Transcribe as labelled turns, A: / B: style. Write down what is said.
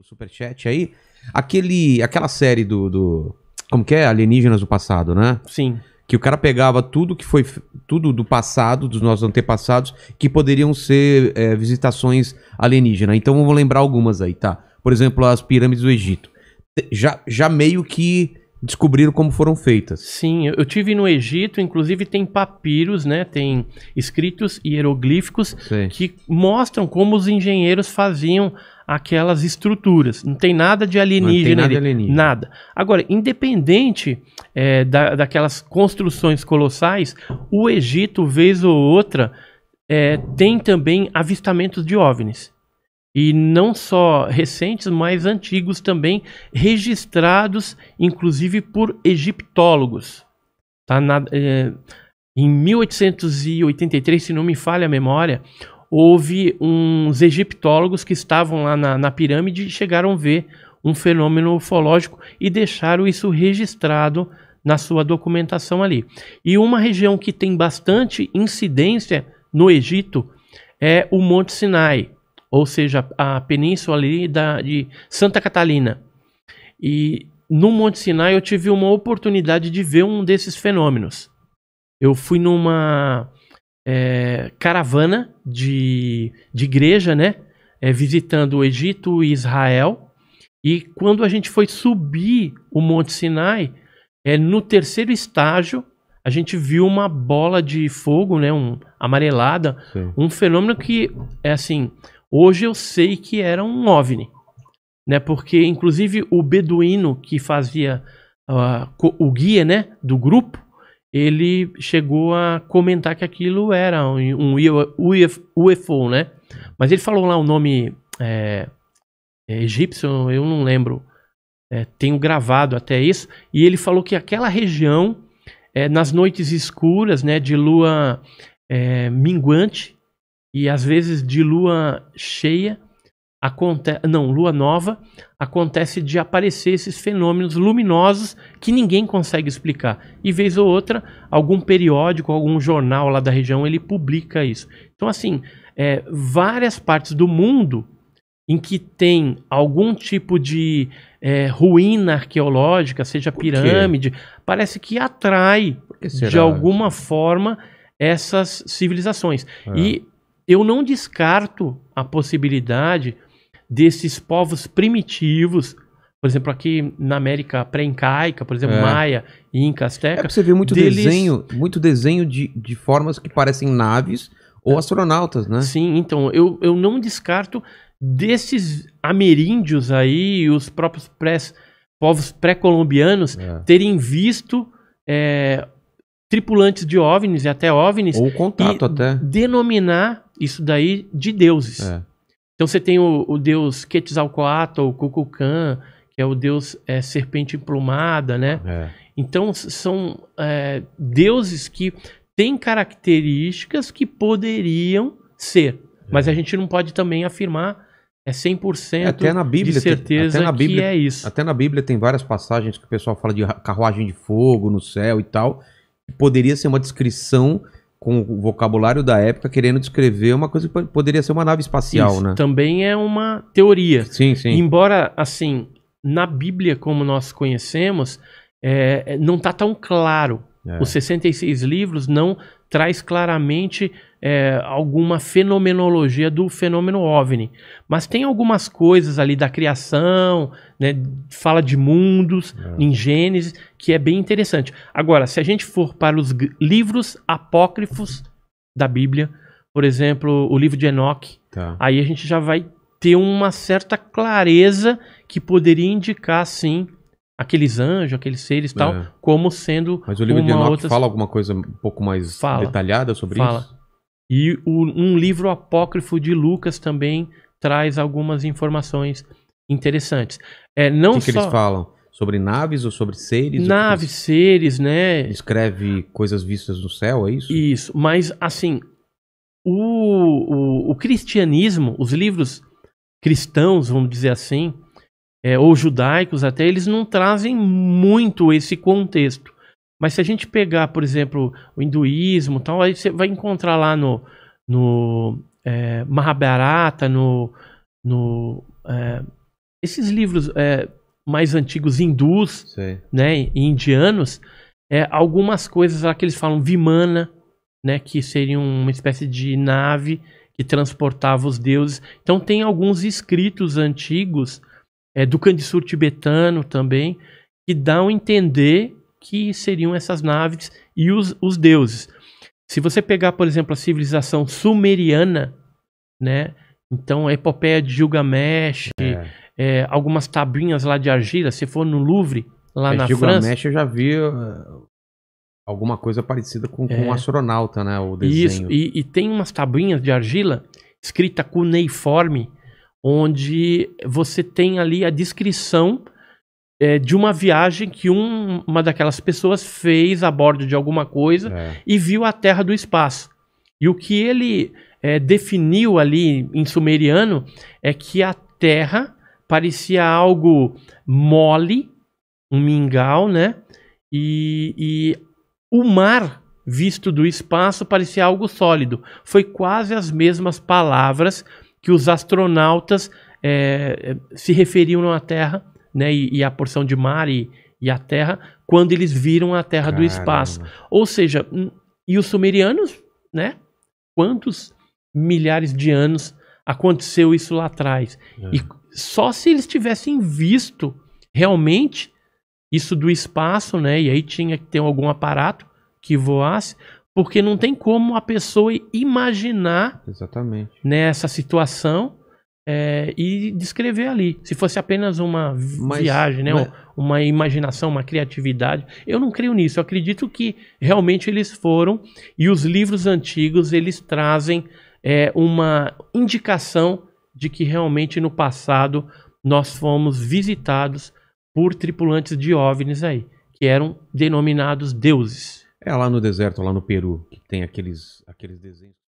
A: superchat aí. Aquela série como que é? Alienígenas do passado, né?
B: Sim.
A: Que o cara pegava tudo que foi tudo do passado, dos nossos antepassados, que poderiam ser visitações alienígenas. Então vamos lembrar algumas aí, tá? Por exemplo, as pirâmides do Egito. Já meio que descobriram como foram feitas.
B: Sim, eu tive no Egito, inclusive tem papiros, né? Tem escritos hieroglíficos que mostram como os engenheiros faziam aquelas estruturas. Não tem nada de alienígena.
A: Não tem nada alienígena.
B: Nada. Agora, independente daquelas construções colossais, o Egito, vez ou outra, tem também avistamentos de OVNIs. E não só recentes, mas antigos também, registrados, inclusive, por egiptólogos. Tá? Em 1883, se não me falha a memória, houve uns egiptólogos que estavam lá na pirâmide e chegaram a ver um fenômeno ufológico e deixaram isso registrado na sua documentação ali. E uma região que tem bastante incidência no Egito é o Monte Sinai, ou seja, a península ali de Santa Catalina. E no Monte Sinai eu tive uma oportunidade de ver um desses fenômenos. Eu fui numa caravana de igreja, né? Visitando o Egito e Israel. E quando a gente foi subir o Monte Sinai, no terceiro estágio, a gente viu uma bola de fogo, né? Amarelada.
A: Sim.
B: Um fenômeno que, assim, hoje eu sei que era um OVNI. Né? Porque, inclusive, o beduíno que fazia o guia, né, do grupo, ele chegou a comentar que aquilo era um UFO, né? Mas ele falou lá o nome egípcio, eu não lembro. Tenho gravado até isso. E ele falou que aquela região, nas noites escuras, né, de lua minguante e às vezes de lua cheia, lua nova, acontece de aparecer esses fenômenos luminosos que ninguém consegue explicar. E vez ou outra, algum periódico, algum jornal lá da região, ele publica isso. Então, assim, várias partes do mundo em que tem algum tipo de ruína arqueológica, seja pirâmide, parece que atrai, de alguma forma, essas civilizações. E eu não descarto a possibilidade desses povos primitivos, por exemplo, aqui na América pré-incaica, por exemplo, Maia, Inca, Azteca.
A: Você vê muito desenho de formas que parecem naves ou astronautas, né?
B: Sim, então, eu não descarto desses ameríndios aí, os próprios povos pré-colombianos, terem visto tripulantes de OVNIs e até OVNIs.
A: Ou contato até.
B: Denominar isso daí de deuses. Então você tem o deus Quetzalcoatl, ou Kukulkan, que é o deus serpente emplumada, né? Então são deuses que têm características que poderiam ser. Mas a gente não pode também afirmar 100%
A: até na Bíblia,
B: de certeza que é isso.
A: Até na Bíblia tem várias passagens que o pessoal fala de carruagem de fogo no céu e tal. Poderia ser uma descrição com o vocabulário da época, querendo descrever uma coisa que poderia ser uma nave espacial,
B: isso,
A: né?
B: Também é uma teoria.
A: Sim, sim.
B: Embora, assim, na Bíblia, como nós conhecemos, não está tão claro. Os 66 livros não traz claramente alguma fenomenologia do fenômeno OVNI. Mas tem algumas coisas ali da criação, né, fala de mundos, em Gênesis, que é bem interessante. Agora, se a gente for para os livros apócrifos da Bíblia, por exemplo, o livro de Enoque, aí a gente já vai ter uma certa clareza que poderia indicar, sim, aqueles anjos, aqueles seres e tal, como sendo.
A: Mas o livro de Enoque fala alguma coisa um pouco mais detalhada sobre isso?
B: E um livro apócrifo de Lucas também traz algumas informações interessantes.
A: O que eles falam? Sobre naves ou sobre seres?
B: Naves, seres, né?
A: Descreve coisas vistas no céu, é isso?
B: Isso, mas assim, o cristianismo, os livros cristãos, vamos dizer assim, ou judaicos até, eles não trazem muito esse contexto. Mas se a gente pegar, por exemplo, o hinduísmo, tal, aí você vai encontrar lá no Mahabharata, no esses livros mais antigos hindus,
A: Sei.
B: né, e indianos, algumas coisas lá que eles falam Vimana, né, que seriam uma espécie de nave que transportava os deuses. Então tem alguns escritos antigos do Kandisur tibetano também que dão a entender que seriam essas naves e os deuses. Se você pegar, por exemplo, a civilização sumeriana, né, então a epopeia de Gilgamesh, algumas tabuinhas lá de argila, se for no Louvre, lá na
A: Gilgamesh
B: França.
A: eu já vi alguma coisa parecida com um astronauta, né? O desenho.
B: Isso, e tem umas tabuinhas de argila escrita cuneiforme, onde você tem ali a descrição de uma viagem que uma daquelas pessoas fez a bordo de alguma coisa e viu a Terra do espaço. E o que ele definiu ali em sumeriano é que a Terra parecia algo mole, um mingau, né? E o mar visto do espaço parecia algo sólido. Foi quase as mesmas palavras que os astronautas se referiam à Terra, né, e a porção de mar e a Terra, quando eles viram a Terra do espaço. Ou seja, e os sumerianos, né? Quantos milhares de anos aconteceu isso lá atrás? E só se eles tivessem visto realmente isso do espaço, né? E aí tinha que ter algum aparato que voasse, porque não tem como a pessoa imaginar nessa situação e descrever ali. Se fosse apenas uma viagem, né? Uma imaginação, uma criatividade. Eu não creio nisso. Eu acredito que realmente eles foram, e os livros antigos eles trazem uma indicação de que realmente no passado nós fomos visitados por tripulantes de OVNIs aí, que eram denominados deuses.
A: Lá no deserto, lá no Peru, que tem aqueles desenhos.